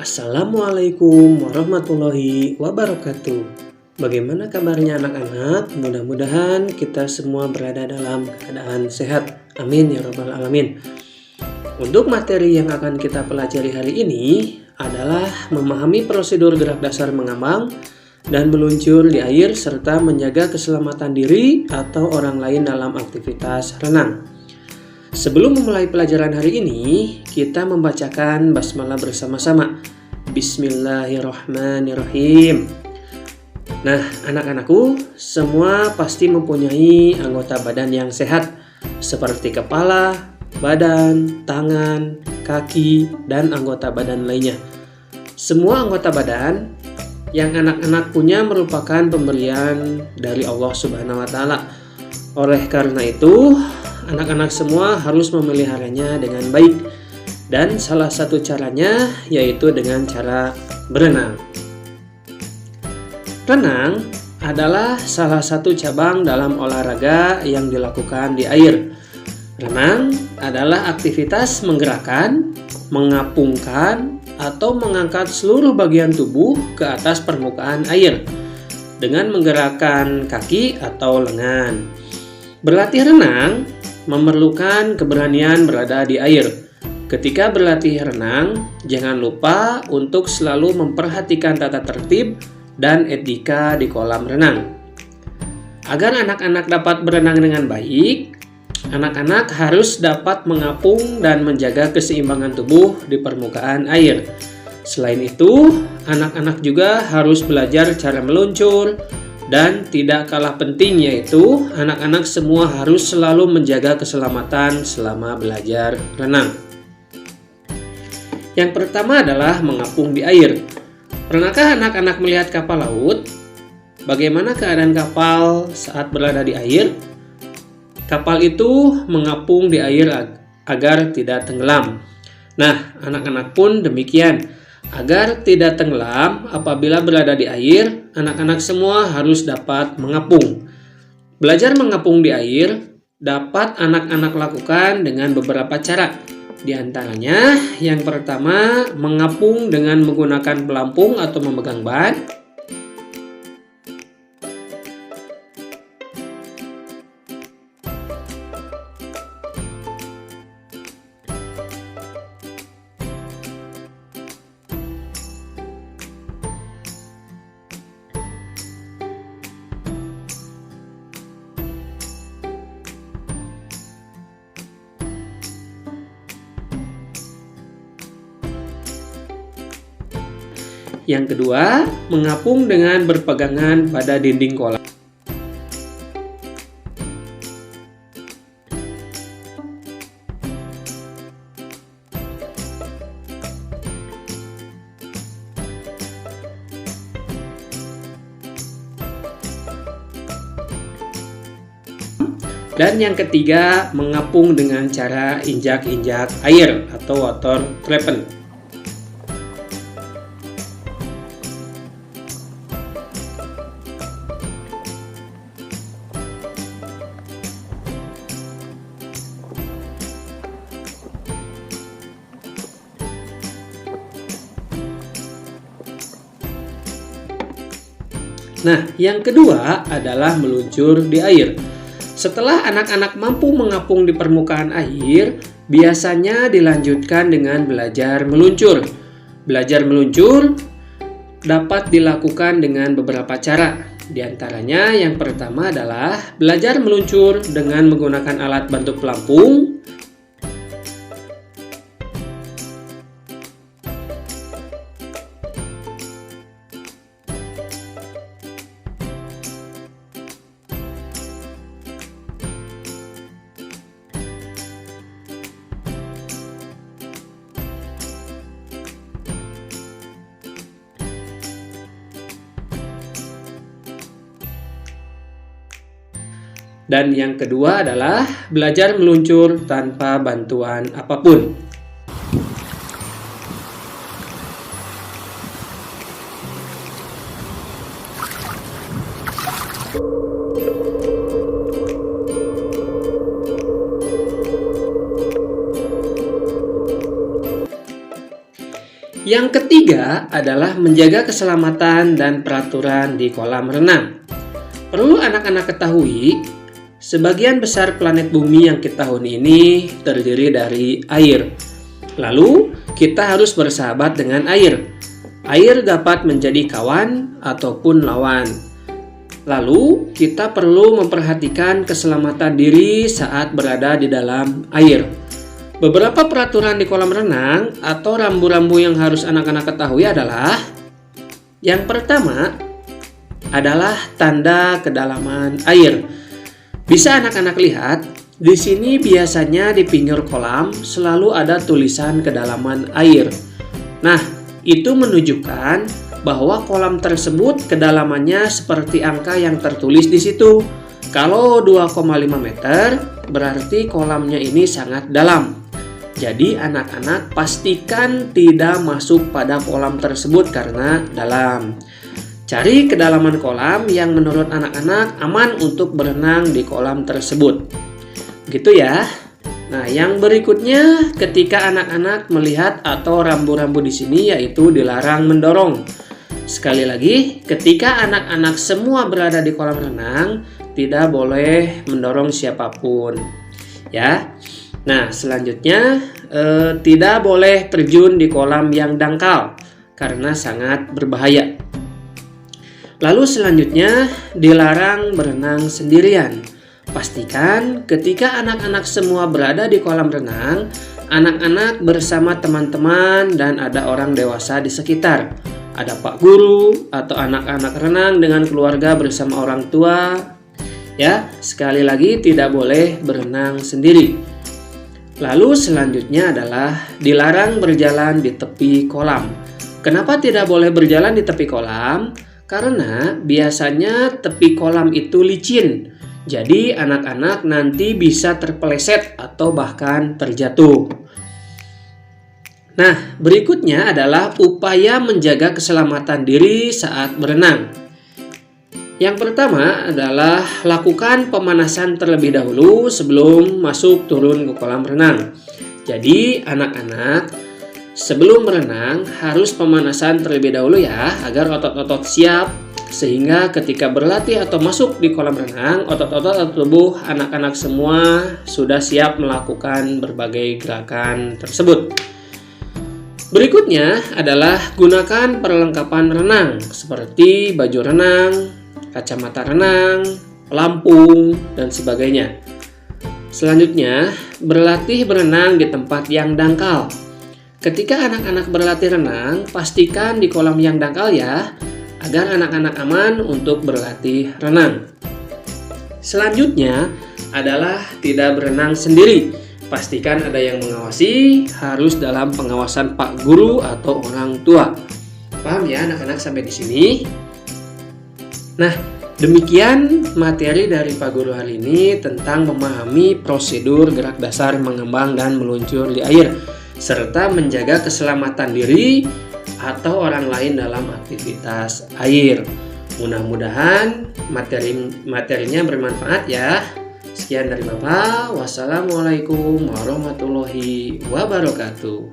Assalamualaikum warahmatullahi wabarakatuh. Bagaimana kabarnya anak-anak? Mudah-mudahan kita semua berada dalam keadaan sehat. Amin ya rabbal alamin. Untuk materi yang akan kita pelajari hari ini adalah memahami prosedur gerak dasar mengambang dan meluncur di air serta menjaga keselamatan diri atau orang lain dalam aktivitas renang. Sebelum memulai pelajaran hari ini, kita membacakan basmalah bersama-sama. Bismillahirrahmanirrahim. Nah, anak-anakku, semua pasti mempunyai anggota badan yang sehat, seperti kepala, badan, tangan, kaki, dan anggota badan lainnya. Semua anggota badan yang anak-anak punya merupakan pemberian dari Allah Subhanahu wa Ta'ala. Oleh karena itu, anak-anak semua harus memeliharanya dengan baik, dan salah satu caranya yaitu dengan cara berenang. Renang adalah salah satu cabang dalam olahraga yang dilakukan di air. Renang adalah aktivitas menggerakkan, mengapungkan, atau mengangkat seluruh bagian tubuh ke atas permukaan air dengan menggerakkan kaki atau lengan. Berlatih renang memerlukan keberanian berada di air. Ketika berlatih renang, jangan lupa untuk selalu memperhatikan tata tertib dan etika di kolam renang. Agar anak-anak dapat berenang dengan baik, anak-anak harus dapat mengapung dan menjaga keseimbangan tubuh di permukaan air. Selain itu, anak-anak juga harus belajar cara meluncur. Dan tidak kalah penting yaitu anak-anak semua harus selalu menjaga keselamatan selama belajar renang. Yang pertama adalah mengapung di air. Pernahkah anak-anak melihat kapal laut? Bagaimana keadaan kapal saat berada di air? Kapal itu mengapung di air agar tidak tenggelam. Nah, anak-anak pun demikian. Agar tidak tenggelam apabila berada di air, anak-anak semua harus dapat mengapung. Belajar mengapung di air dapat anak-anak lakukan dengan beberapa cara. Di antaranya, yang pertama, mengapung dengan menggunakan pelampung atau memegang ban. Yang kedua, mengapung dengan berpegangan pada dinding kolam. Dan yang ketiga, mengapung dengan cara injak-injak air atau water treatment. Nah, yang kedua adalah meluncur di air. Setelah anak-anak mampu mengapung di permukaan air, biasanya dilanjutkan dengan belajar meluncur. Belajar meluncur dapat dilakukan dengan beberapa cara. Di antaranya yang pertama adalah belajar meluncur dengan menggunakan alat bantu pelampung. Dan yang kedua adalah belajar meluncur tanpa bantuan apapun. Yang ketiga adalah menjaga keselamatan dan peraturan di kolam renang. Perlu anak-anak ketahui, sebagian besar planet bumi yang kita huni ini terdiri dari air. Lalu, kita harus bersahabat dengan air. Air dapat menjadi kawan ataupun lawan. Lalu, kita perlu memperhatikan keselamatan diri saat berada di dalam air. Beberapa peraturan di kolam renang atau rambu-rambu yang harus anak-anak ketahui adalah: yang pertama adalah tanda kedalaman air. Bisa anak-anak lihat, di sini biasanya di pinggir kolam selalu ada tulisan kedalaman air. Nah, itu menunjukkan bahwa kolam tersebut kedalamannya seperti angka yang tertulis di situ. Kalau 2,5 meter, berarti kolamnya ini sangat dalam. Jadi anak-anak pastikan tidak masuk pada kolam tersebut karena dalam. Cari kedalaman kolam yang menurut anak-anak aman untuk berenang di kolam tersebut. Gitu ya. Nah, yang berikutnya ketika anak-anak melihat atau rambu-rambu di sini yaitu dilarang mendorong. Sekali lagi, ketika anak-anak semua berada di kolam renang, tidak boleh mendorong siapapun. Ya. Nah, selanjutnya tidak boleh terjun di kolam yang dangkal karena sangat berbahaya. Lalu selanjutnya dilarang berenang sendirian. Pastikan ketika anak-anak semua berada di kolam renang, anak-anak bersama teman-teman dan ada orang dewasa di sekitar. Ada Pak Guru atau anak-anak renang dengan keluarga bersama orang tua. Ya, sekali lagi tidak boleh berenang sendiri. Lalu selanjutnya adalah dilarang berjalan di tepi kolam. Kenapa tidak boleh berjalan di tepi kolam? Karena biasanya tepi kolam itu licin. Jadi anak-anak nanti bisa terpeleset atau bahkan terjatuh. Nah, berikutnya adalah upaya menjaga keselamatan diri saat berenang. Yang pertama adalah lakukan pemanasan terlebih dahulu sebelum masuk turun ke kolam renang. Jadi anak-anak sebelum berenang harus pemanasan terlebih dahulu ya, agar otot-otot siap sehingga ketika berlatih atau masuk di kolam renang, otot-otot tubuh anak-anak semua sudah siap melakukan berbagai gerakan tersebut. Berikutnya adalah gunakan perlengkapan renang seperti baju renang, kacamata renang, pelampung, dan sebagainya. Selanjutnya, berlatih berenang di tempat yang dangkal. Ketika anak-anak berlatih renang, pastikan di kolam yang dangkal ya, agar anak-anak aman untuk berlatih renang. Selanjutnya adalah tidak berenang sendiri. Pastikan ada yang mengawasi, harus dalam pengawasan Pak Guru atau orang tua. Paham ya anak-anak sampai di sini? Nah, demikian materi dari Pak Guru hari ini tentang memahami prosedur gerak dasar mengembang dan meluncur di air, serta menjaga keselamatan diri atau orang lain dalam aktivitas air. Mudah-mudahan materinya bermanfaat ya. Sekian dari Bapak. Wassalamualaikum warahmatullahi wabarakatuh.